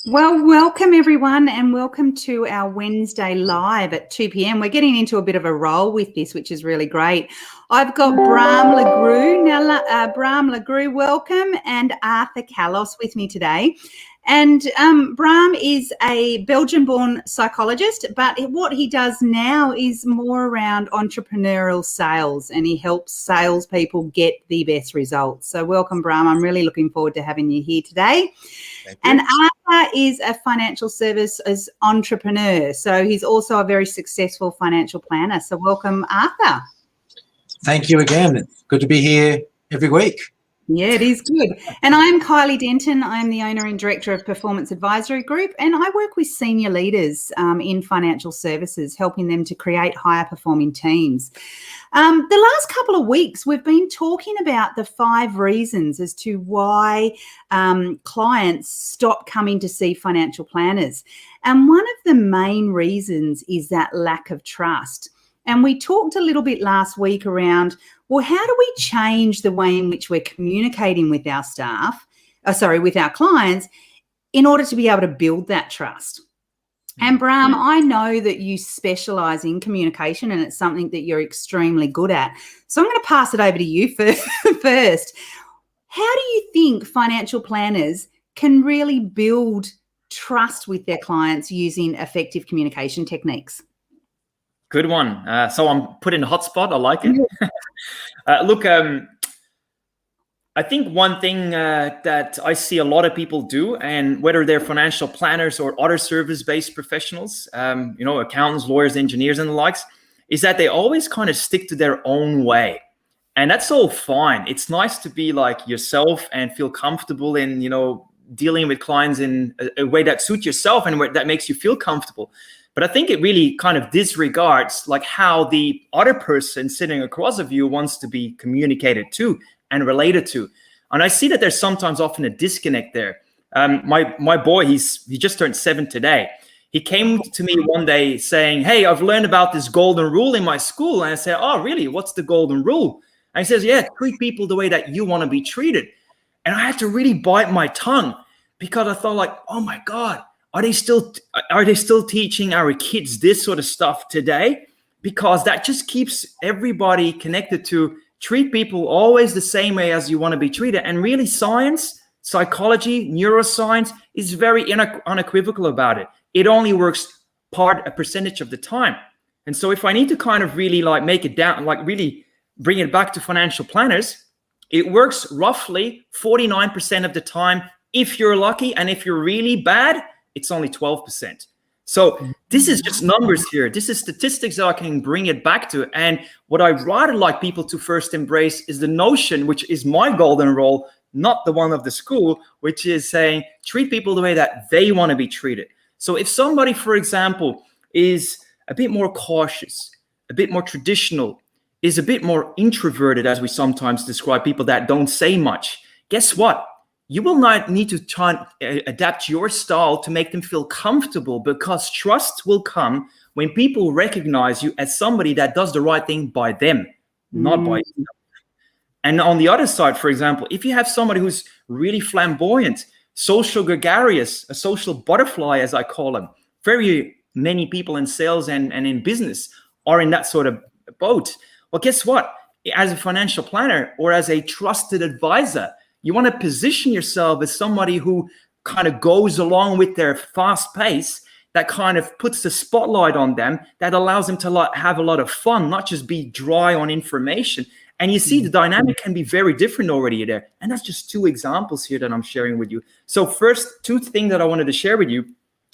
Well, welcome everyone, and welcome to our Wednesday live at 2 p.m. We're getting into a bit of a roll with this, which is really great. I've got Bram LeGroux. Now, Bram LeGroux, welcome, and Arthur Kalos with me today. And Bram is a Belgian-born psychologist, but what he does now is more around entrepreneurial sales, and he helps salespeople get the best results. So welcome, Bram. I'm really looking forward to having you here today. And Arthur is a financial services entrepreneur. So he's also a very successful financial planner. So welcome, Arthur. Thank you again. Good to be here every week. Yeah, it is good. And I'm Kylie Denton. I'm the owner and director of Performance Advisory Group, and I work with senior leaders in financial services, helping them to create higher performing teams. The last couple of weeks, we've been talking about the 5 reasons as to why clients stop coming to see financial planners. And one of the main reasons is that lack of trust. And we talked a little bit last week around, well, how do we change the way in which we're communicating with our with our clients in order to be able to build that trust? And Bram, I know that you specialise in communication, and it's something that you're extremely good at. So I'm going to pass it over to you first. How do you think financial planners can really build trust with their clients using effective communication techniques? Good one. So I'm put in a hot spot. I like it. Look, I think one thing that I see a lot of people do, and whether they're financial planners or other service-based professionals, accountants, lawyers, engineers, and the likes, is that they always kind of stick to their own way. And that's all fine. It's nice to be like yourself and feel comfortable in, dealing with clients in a way that suits yourself and that makes you feel comfortable. But I think it really kind of disregards like how the other person sitting across of you wants to be communicated to and related to. And I see that there's sometimes often a disconnect there. My boy, he just turned 7 today. He came to me one day saying, "Hey, I've learned about this golden rule in my school." And I said, "Oh, really? What's the golden rule?" And he says, "Yeah, treat people the way that you want to be treated." And I had to really bite my tongue because I thought like, oh my God, are they still teaching our kids this sort of stuff today? Because that just keeps everybody connected to treat people always the same way as you want to be treated. And really science, psychology, neuroscience is very unequivocal about it. It only works a percentage of the time. And so if I need to kind of really like make it down, like really bring it back to financial planners, it works roughly 49% of the time if you're lucky. And if you're really bad, it's only 12%. So this is just numbers here. This is statistics that I can bring it back to. And what I'd rather like people to first embrace is the notion, which is my golden rule, not the one of the school, which is saying treat people the way that they want to be treated. So if somebody, for example, is a bit more cautious, a bit more traditional, is a bit more introverted, as we sometimes describe people that don't say much, guess what? You will not need to try and adapt your style to make them feel comfortable, because trust will come when people recognize you as somebody that does the right thing by them, not by you. And on the other side, for example, if you have somebody who's really flamboyant, social gregarious, a social butterfly, as I call them, very many people in sales and in business are in that sort of boat. Well, guess what? As a financial planner or as a trusted advisor, you want to position yourself as somebody who kind of goes along with their fast pace, that kind of puts the spotlight on them, that allows them to have a lot of fun, not just be dry on information. And you see the dynamic can be very different already there. And that's just 2 examples here that I'm sharing with you. So first, 2 things that I wanted to share with you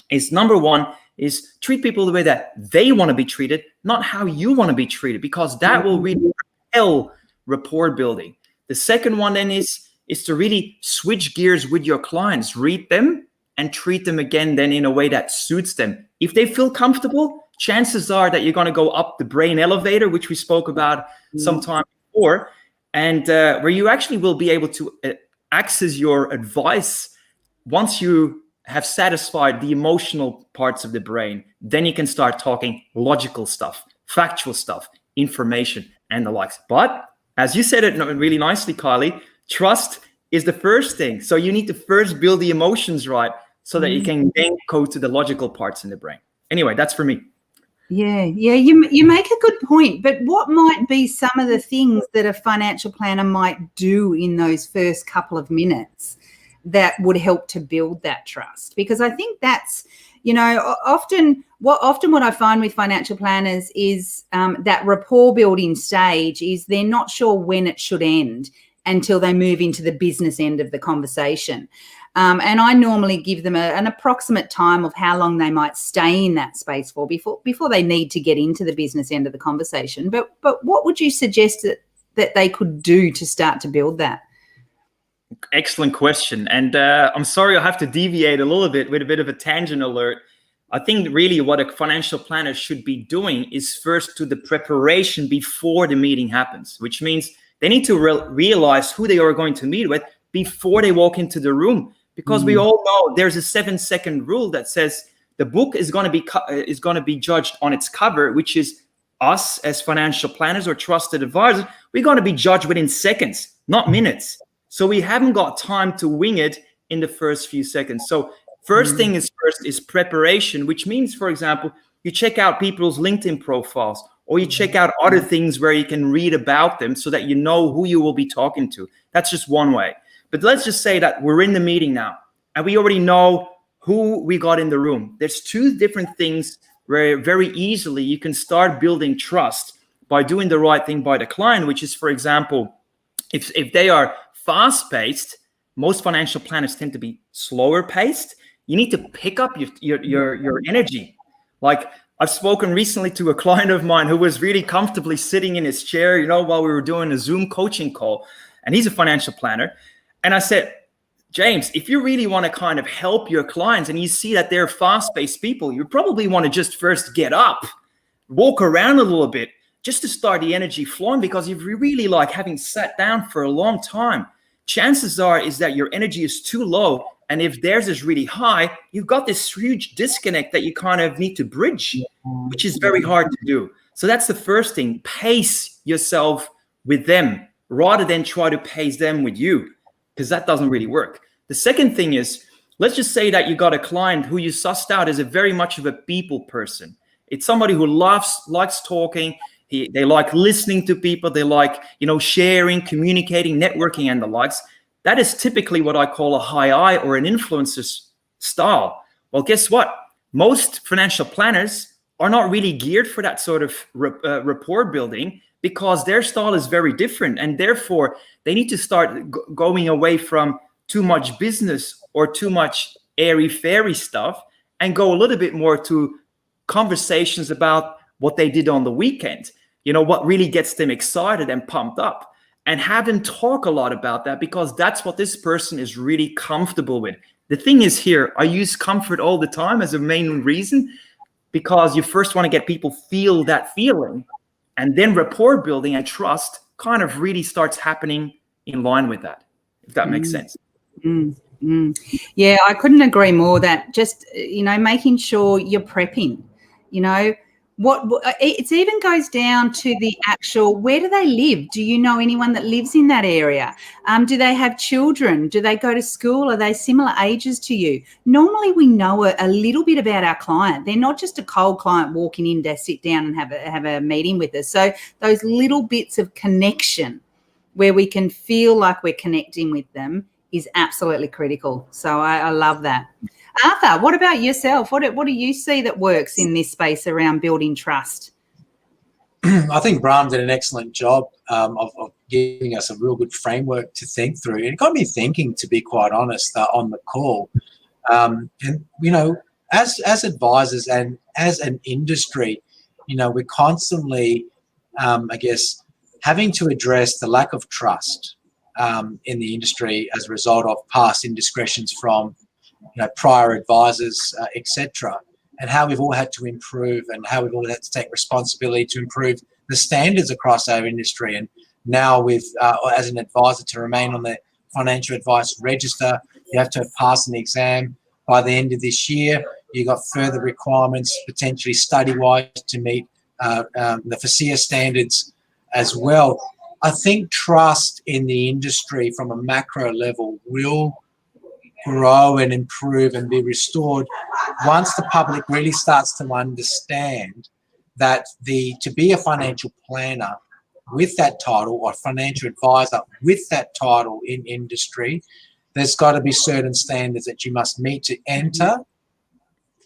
is, number 1 is treat people the way that they want to be treated, not how you want to be treated, because that will really propel rapport building. The second one then is to really switch gears with your clients, read them and treat them again then in a way that suits them. If they feel comfortable, chances are that you're going to go up the brain elevator, which we spoke about some time before, and where you actually will be able to access your advice once you have satisfied the emotional parts of the brain. Then you can start talking logical stuff, factual stuff, information, and the likes. But as you said it really nicely, Kylie, trust is the first thing. So you need to first build the emotions right so that you can then go to the logical parts in the brain. Anyway, that's for me. Yeah, you make a good point. But what might be some of the things that a financial planner might do in those first couple of minutes that would help to build that trust? Because I think that's, often what I find with financial planners is that rapport building stage is they're not sure when it should end until they move into the business end of the conversation. And I normally give them an approximate time of how long they might stay in that space for before they need to get into the business end of the conversation. But what would you suggest that they could do to start to build that? Excellent question. And I'm sorry, I have to deviate a little bit with a bit of a tangent alert. I think really what a financial planner should be doing is first do the preparation before the meeting happens, which means they need to realize who they are going to meet with before they walk into the room. Because we all know there's a 7-second rule that says the book is going to be judged on its cover, which is us as financial planners or trusted advisors. We're going to be judged within seconds, not minutes. So we haven't got time to wing it in the first few seconds. So first thing is preparation, which means, for example, you check out people's LinkedIn profiles, or you check out other things where you can read about them so that you know who you will be talking to. That's just one way. But let's just say that we're in the meeting now and we already know who we got in the room. There's two different things where very easily you can start building trust by doing the right thing by the client, which is, for example, if they are fast-paced, most financial planners tend to be slower paced. You need to pick up your energy. Like, I've spoken recently to a client of mine who was really comfortably sitting in his chair, while we were doing a Zoom coaching call, and he's a financial planner. And I said, James, if you really want to kind of help your clients and you see that they're fast-paced people, you probably want to just first get up, walk around a little bit, just to start the energy flowing. Because if you really like having sat down for a long time, chances are is that your energy is too low. And if theirs is really high, you've got this huge disconnect that you kind of need to bridge, which is very hard to do. So that's the first thing. Pace yourself with them rather than try to pace them with you, because that doesn't really work. The second thing is, let's just say that you got a client who you sussed out as a very much of a people person. It's somebody who likes talking. They like listening to people. They like, sharing, communicating, networking, and the likes. That is typically what I call a high I or an influencer's style. Well, guess what? Most financial planners are not really geared for that sort of rapport building, because their style is very different. And therefore, they need to start going away from too much business or too much airy-fairy stuff and go a little bit more to conversations about what they did on the weekend. What really gets them excited and pumped up. And have them talk a lot about that, because that's what this person is really comfortable with. The thing is here, I use comfort all the time as a main reason, because you first want to get people feel that feeling. And then rapport building and trust kind of really starts happening in line with that, if that makes sense. Yeah, I couldn't agree more. That just, making sure you're prepping, it even goes down to the actual, where do they live? Do you know anyone that lives in that area? Do they have children? Do they go to school? Are they similar ages to you? Normally we know a little bit about our client. They're not just a cold client walking in to sit down and have a meeting with us. So those little bits of connection where we can feel like we're connecting with them is absolutely critical. So I love that. Arthur, what about yourself? What do you see that works in this space around building trust? I think Bram did an excellent job of giving us a real good framework to think through. And it got me thinking, to be quite honest, on the call. And, as advisors and as an industry, we're constantly, having to address the lack of trust in the industry as a result of past indiscretions from prior advisors, etc., and how we've all had to improve and how we've all had to take responsibility to improve the standards across our industry. And now with, as an advisor, to remain on the financial advice register, you have to have passed an exam by the end of this year. You've got further requirements, potentially study-wise, to meet the FASEA standards as well. I think trust in the industry from a macro level will grow and improve and be restored once the public really starts to understand that to be a financial planner with that title, or financial advisor with that title in industry, there's got to be certain standards that you must meet to enter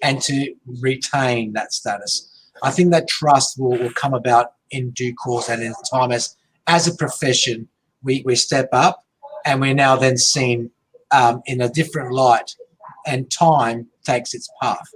and to retain that status. I think that trust will come about in due course and in time as a profession, we step up and we're now then seen in a different light, and time takes its path.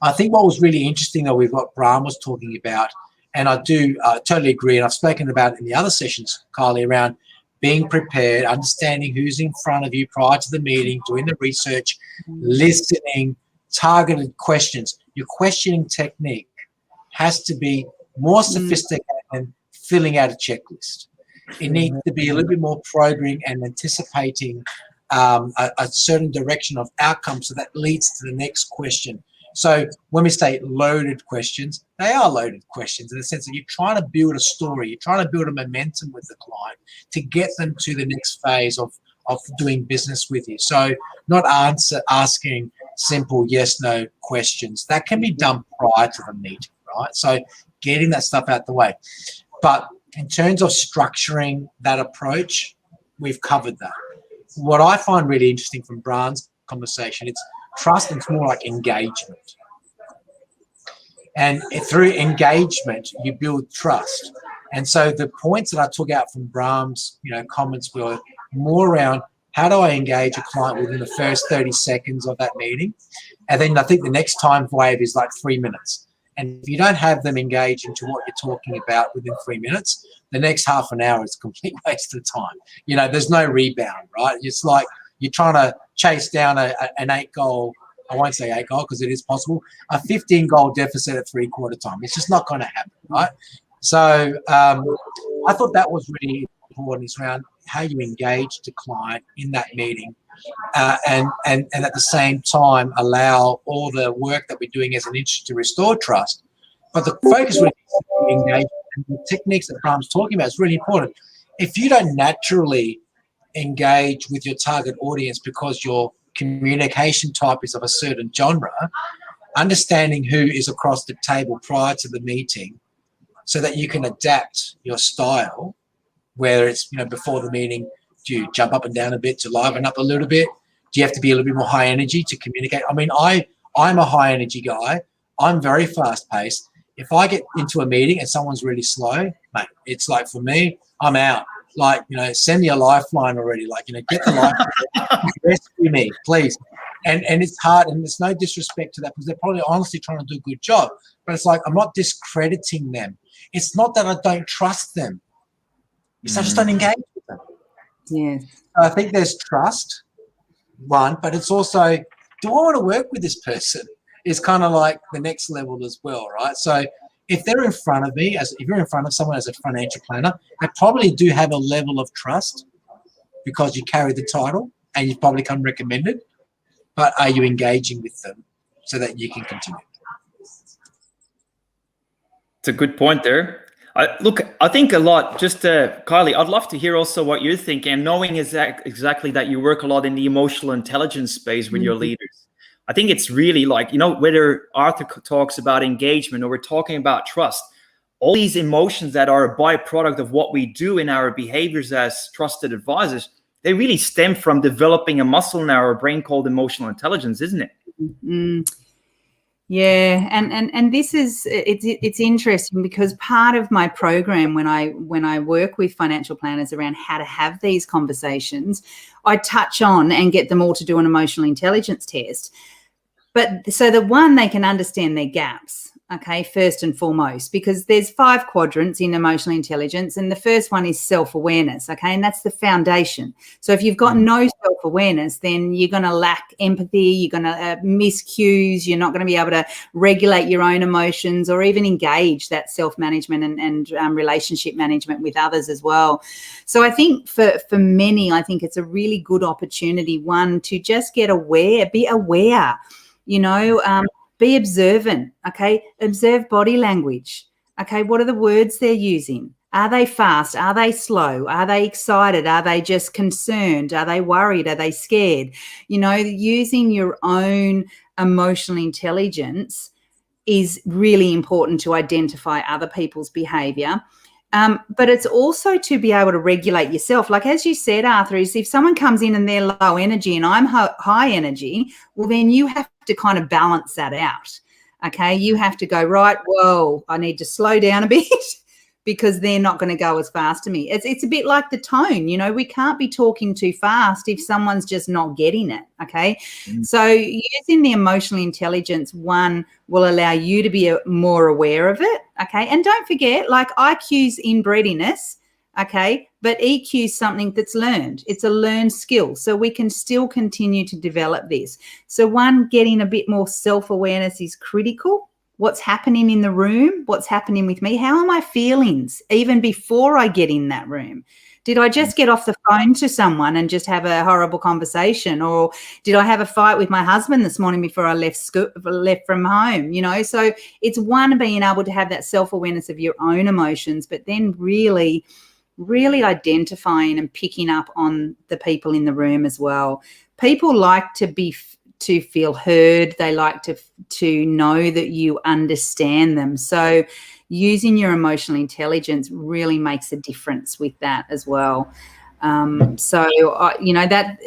I think what was really interesting though with what Bram was talking about, and I do totally agree, and I've spoken about it in the other sessions, Kylie, around being prepared, understanding who's in front of you prior to the meeting, doing the research, listening, targeted questions. Your questioning technique has to be more sophisticated than filling out a checklist. It needs to be a little bit more probing and anticipating a certain direction of outcome, so that leads to the next question. So when we say loaded questions, they are loaded questions in the sense that you're trying to build a story, you're trying to build a momentum with the client to get them to the next phase of doing business with you. So not asking simple yes/no questions. That can be done prior to the meeting, right? So getting that stuff out the way. But in terms of structuring that approach, we've covered that. What I find really interesting from Bram's conversation, it's trust, and it's more like engagement. And through engagement, you build trust. And so the points that I took out from Bram's, comments were more around how do I engage a client within the first 30 seconds of that meeting? And then I think the next time wave is like 3 minutes. And if you don't have them engage into what you're talking about within 3 minutes, the next half an hour is a complete waste of time. There's no rebound, right? It's like you're trying to chase down an 8-goal, I won't say 8-goal because it is possible, a 15-goal deficit at three-quarter time. It's just not going to happen, right? So I thought that was really important, is around how you engage the client in that meeting, and at the same time allow all the work that we're doing as an industry to restore trust. But the focus really is on engagement, and the techniques that Bram's talking about is really important. If you don't naturally engage with your target audience because your communication type is of a certain genre, understanding who is across the table prior to the meeting so that you can adapt your style, whether it's, before the meeting, do you jump up and down a bit to liven up a little bit? Do you have to be a little bit more high energy to communicate? I mean, I'm a high energy guy. I'm very fast paced. If I get into a meeting and someone's really slow, mate, it's like, for me, I'm out. Like, send me a lifeline already. Like, get the lifeline. Rescue me, please. And it's hard, and there's no disrespect to that because they're probably honestly trying to do a good job. But it's like, I'm not discrediting them. It's not that I don't trust them. It's I just don't engage with them. Yes. I think there's trust, one, but it's also, do I want to work with this person? Is kind of like the next level as well, right? So if they're in front of me, if you're in front of someone as a financial planner, they probably do have a level of trust because you carry the title and you've probably come recommended. But are you engaging with them so that you can continue? It's a good point there. I think a lot, just Kylie, I'd love to hear also what you're thinking, knowing exactly that you work a lot in the emotional intelligence space with your leaders. I think it's really like, whether Arthur talks about engagement or we're talking about trust, all these emotions that are a byproduct of what we do in our behaviors as trusted advisors, they really stem from developing a muscle in our brain called emotional intelligence, isn't it? Mm-hmm. Yeah, and this is it's interesting because part of my program when I work with financial planners around how to have these conversations, I touch on and get them all to do an emotional intelligence test. But so the one, they can understand their gaps, okay, first and foremost, because there's 5 quadrants in emotional intelligence, and the first one is self-awareness, okay, and that's the foundation. So if you've got no self-awareness, then you're going to lack empathy, you're going to miss cues, you're not going to be able to regulate your own emotions or even engage that self-management and relationship management with others as well. So I think for many, I think it's a really good opportunity, one, to just get aware, be aware, be observant, okay? Observe body language, okay? What are the words they're using? Are they fast? Are they slow? Are they excited? Are they just concerned? Are they worried? Are they scared? You know, using your own emotional intelligence is really important to identify other people's behavior. But it's also to be able to regulate yourself. Like, as you said, Arthur, is if someone comes in and they're low energy and I'm high energy, well, then you have to kind of balance that out. Okay. You have to go, right, whoa, I need to slow down a bit because they're not going to go as fast to me. It's a bit like the tone, you know, we can't be talking too fast if someone's just not getting it. Okay. So using the emotional intelligence, one, will allow you to be more aware of it. Okay. And don't forget, like, IQ's inbreediness. Okay. But EQ is something that's learned. It's a learned skill. So we can still continue to develop this. So one, getting a bit more self-awareness is critical. What's happening in the room? What's happening with me? How are my feelings even before I get in that room? Did I just get off the phone to someone and just have a horrible conversation? Or did I have a fight with my husband this morning before I left from home? You know, so it's one, being able to have that self-awareness of your own emotions, but then really identifying and picking up on the people in the room as well. People like to feel heard. They like to know that you understand them. So using your emotional intelligence really makes a difference with that as well. You know, that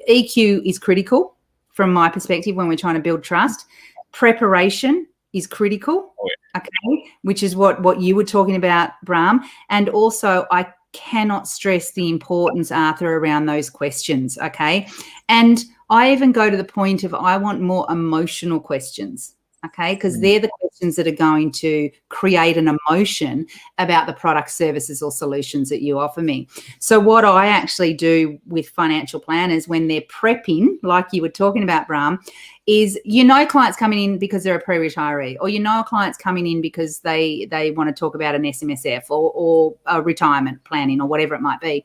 EQ is critical from my perspective when we're trying to build trust. Preparation is critical, okay, which is what you were talking about, Brahm. And also, I cannot stress the importance, Arthur, around those questions, okay? And I even go to the point of I want more emotional questions, okay, because they're the questions that are going to create an emotion about the products, services, or solutions that you offer me. So what I actually do with financial planners when they're prepping, like you were talking about, Brahm, is, you know, clients coming in because they're a pre-retiree, or you know, clients coming in because they want to talk about an SMSF or a retirement planning or whatever it might be.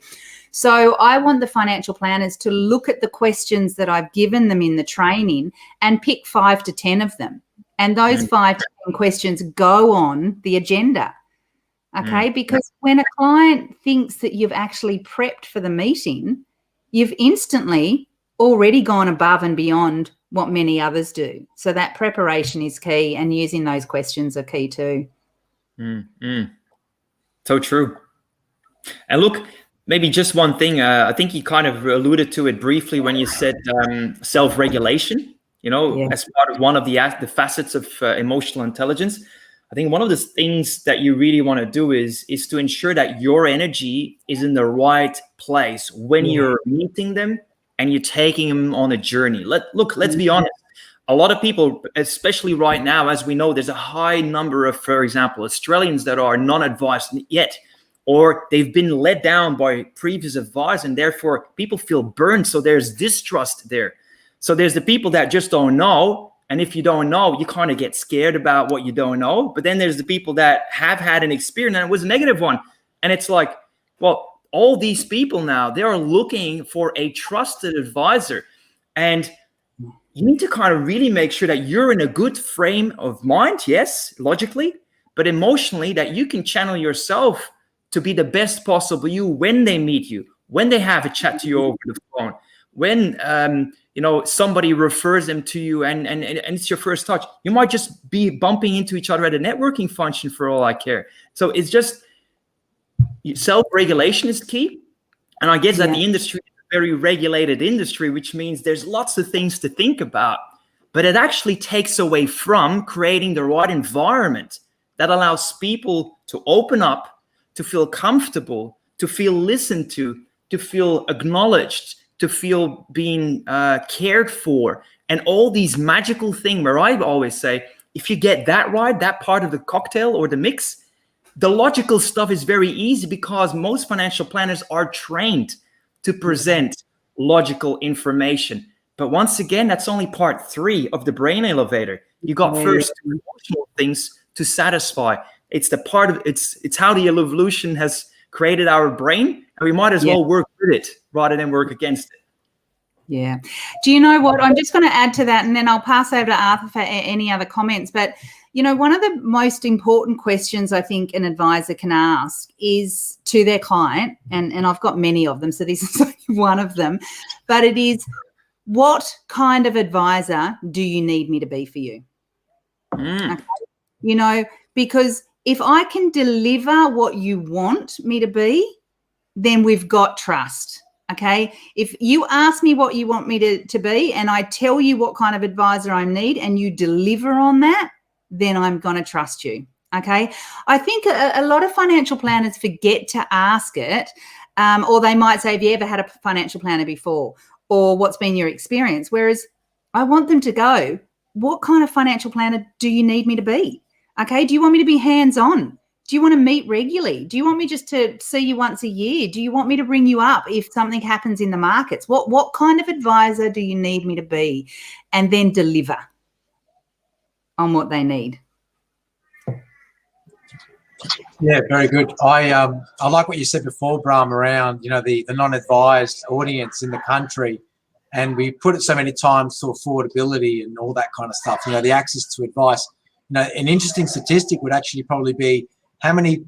So I want the financial planners to look at the questions that I've given them in the training and pick 5 to 10 of them. And those 5 to 10 questions go on the agenda, okay? Because when a client thinks that you've actually prepped for the meeting, you've instantly already gone above and beyond what many others do. So that preparation is key, and using those questions are key too. So true. And look, maybe just one thing. I think you kind of alluded to it briefly when you said self-regulation. You know, as part of one of the facets of emotional intelligence. I think one of the things that you really want to do is to ensure that your energy is in the right place when you're meeting them and you're taking them on a journey. Let's be honest. A lot of people, especially right now, as we know, there's a high number of, for example, Australians that are non-advised yet, or they've been let down by previous advice, and therefore people feel burned. So there's distrust there. So there's the people that just don't know. And if you don't know, you kind of get scared about what you don't know. But then there's the people that have had an experience and it was a negative one. And it's like, well, all these people now, they are looking for a trusted advisor. And you need to kind of really make sure that you're in a good frame of mind, yes, logically, but emotionally, that you can channel yourself to be the best possible you when they meet you, when they have a chat to you over the phone, when you know, somebody refers them to you and it's your first touch. You might just be bumping into each other at a networking function for all I care. So it's just self-regulation is key. And I guess that the industry is a very regulated industry, which means there's lots of things to think about, but it actually takes away from creating the right environment that allows people to open up, to feel comfortable, to feel listened to feel acknowledged, to feel being cared for, and all these magical things where I always say, if you get that right, that part of the cocktail or the mix, the logical stuff is very easy because most financial planners are trained to present logical information. But once again, that's only part 3 of the brain elevator. You got first emotional things to satisfy. It's the part of it's how the evolution has created our brain, and we might as well work with it rather than work against it. Yeah. Do you know what? I'm just going to add to that, and then I'll pass over to Arthur for any other comments. But you know, one of the most important questions I think an advisor can ask is to their client, and I've got many of them, so this is only one of them, but it is, what kind of advisor do you need me to be for you? Okay. You know, because if I can deliver what you want me to be, then we've got trust. Okay. If you ask me what you want me to be, and I tell you what kind of advisor I need, and you deliver on that, then I'm going to trust you. Okay. I think a lot of financial planners forget to ask it, or they might say, have you ever had a financial planner before? Or what's been your experience? Whereas I want them to go, what kind of financial planner do you need me to be? Okay. Do you want me to be hands-on? Do you want to meet regularly? Do you want me just to see you once a year? Do you want me to ring you up if something happens in the markets? What kind of advisor do you need me to be? And then deliver on what they need. Yeah, very good. I like what you said before, Bram, around, you know, the non-advised audience in the country, and we put it so many times to affordability and all that kind of stuff. You know, the access to advice. You know, an interesting statistic would actually probably be how many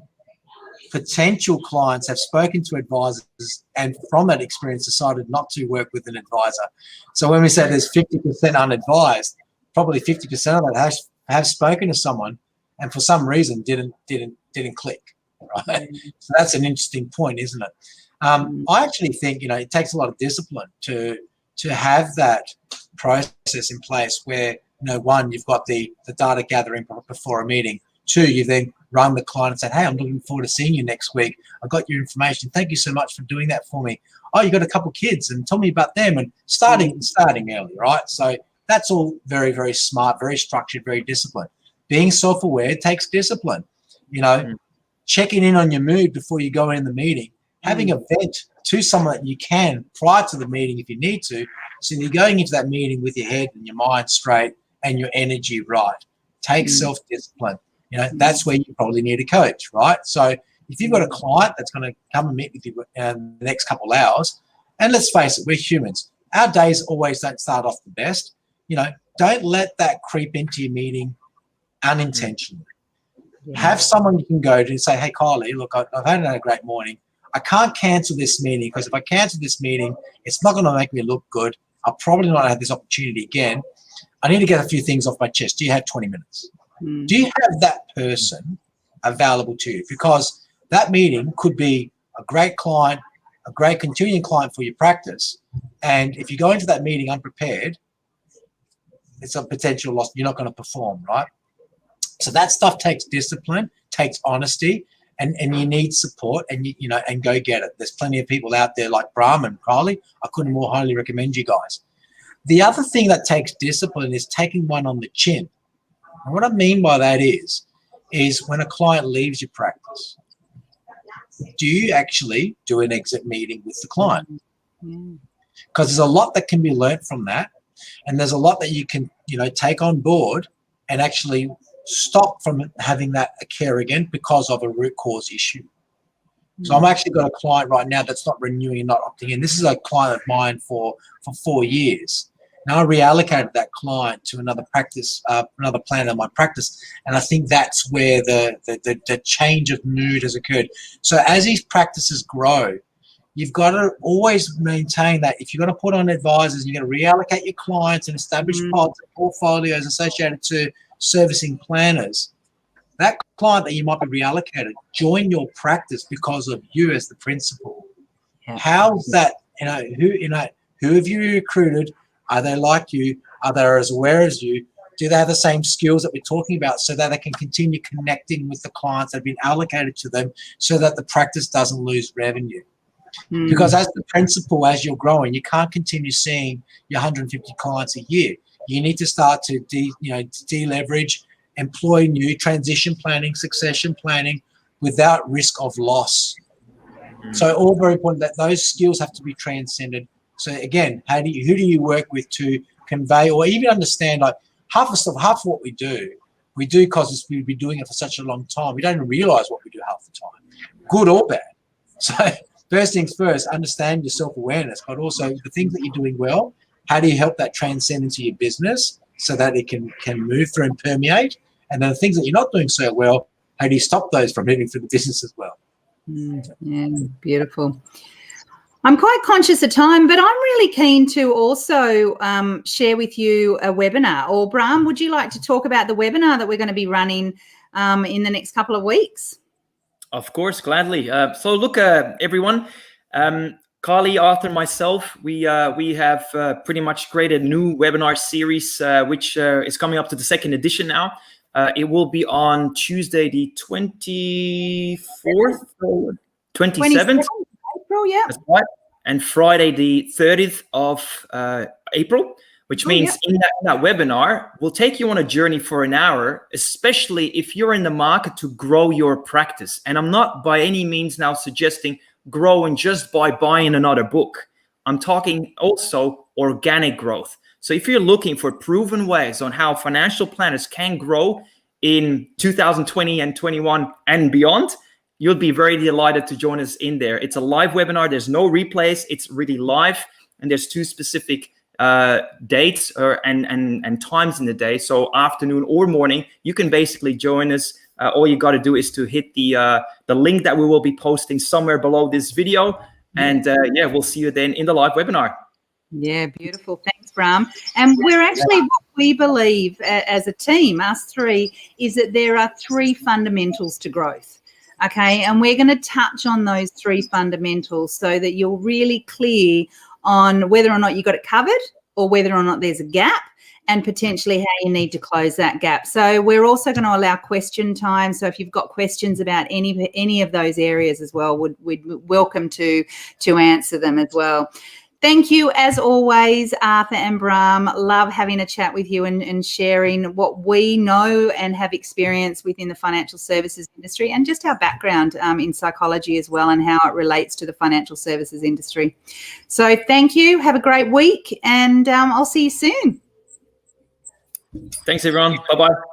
potential clients have spoken to advisors and from that experience decided not to work with an advisor. So when we say there's 50% unadvised, probably 50% of that have spoken to someone and for some reason didn't click, right? So that's an interesting point, isn't it? I actually think, you know, it takes a lot of discipline to have that process in place where, you know, one, you've got the data gathering before a meeting. Two, you then run the client and say, hey, I'm looking forward to seeing you next week. I got your information. Thank you so much for doing that for me. Oh, you got a couple of kids, and tell me about them, and starting early, right? So that's all very, very smart, very structured, very disciplined. Being self-aware takes discipline. You know, checking in on your mood before you go in the meeting, having a vent to someone that you can prior to the meeting if you need to, so you're going into that meeting with your head and your mind straight and your energy right. Take self-discipline. You know, that's where you probably need a coach, right? So if you've got a client that's going to come and meet with you in the next couple of hours, and let's face it, we're humans. Our days always don't start off the best. You know, don't let that creep into your meeting unintentionally. Have someone you can go to and say, hey, Kylie, look, I've had a great morning. I can't cancel this meeting because if I cancel this meeting, it's not going to make me look good. I'll probably not have this opportunity again. I need to get a few things off my chest. Do you have 20 minutes? Do you have that person available to you? Because that meeting could be a great client, a great continuing client for your practice. And if you go into that meeting unprepared, it's a potential loss. You're not going to perform, right? So that stuff takes discipline, takes honesty, and you need support, and you know, and go get it. There's plenty of people out there like Bram and Kylie. I couldn't more highly recommend you guys. The other thing that takes discipline is taking one on the chin. And what I mean by that is when a client leaves your practice, do you actually do an exit meeting with the client? Because there's a lot that can be learnt from that, and there's a lot that you can, you know, take on board and actually stop from having that occur again because of a root cause issue. So I'm actually got a client right now that's not renewing and not opting in. This is a client of mine for 4 years. Now I reallocated that client to another practice, another plan in my practice, and I think that's where the change of mood has occurred. So as these practices grow, you've got to always maintain that if you're going to put on advisors, you're going to reallocate your clients and establish pods and portfolios associated to servicing planners. That client that you might be reallocated, join your practice because of you as the principal. How's that? Who have you recruited? Are they like you? Are they as aware as you? Do they have the same skills that we're talking about so that they can continue connecting with the clients that have been allocated to them so that the practice doesn't lose revenue? Because as the principal, as you're growing, you can't continue seeing your 150 clients a year. You need to start to deleverage, employ new transition planning, succession planning without risk of loss. So all very important that those skills have to be transcended. So again, who do you work with to convey or even understand, like half of what we do because we've been doing it for such a long time. We don't even realize what we do half the time, good or bad. So first things first, understand your self-awareness, but also the things that you're doing well. How do you help that transcend into your business so that it can move through and permeate? And then the things that you're not doing so well, how do you stop those from hitting through the business as well? Yeah, beautiful. I'm quite conscious of time, but I'm really keen to also share with you a webinar. Or Brahm, would you like to talk about the webinar that we're going to be running in the next couple of weeks? Of course, gladly. So look, everyone, Carly, Arthur, myself, we have pretty much created a new webinar series, which is coming up to the second edition now. It will be on Tuesday, the 24th, 27th. April, yeah. That's right. And Friday, the 30th of April, which means in that webinar, we'll take you on a journey for an hour, especially if you're in the market to grow your practice. And I'm not by any means now suggesting growing just by buying another book. I'm talking also organic growth. So if you're looking for proven ways on how financial planners can grow in 2020 and 21 and beyond, you'll be very delighted to join us in there. It's a live webinar. There's no replays. It's really live. And there's 2 specific dates and times in the day. So afternoon or morning, you can basically join us. All you got to do is to hit the link that we will be posting somewhere below this video. And yeah, we'll see you then in the live webinar. Yeah, beautiful. Thanks, Brahm. And we're actually, what we believe as a team, us three, is that there are 3 fundamentals to growth. Okay, and we're going to touch on those 3 fundamentals so that you're really clear on whether or not you got it covered or whether or not there's a gap, and potentially how you need to close that gap. So we're also going to allow question time. So if you've got questions about any of those areas as well, we'd welcome to answer them as well. Thank you, as always, Arthur and Brahm. Love having a chat with you and sharing what we know and have experienced within the financial services industry, and just our background in psychology as well, and how it relates to the financial services industry. So thank you. Have a great week, and I'll see you soon. Thanks, everyone. Bye-bye.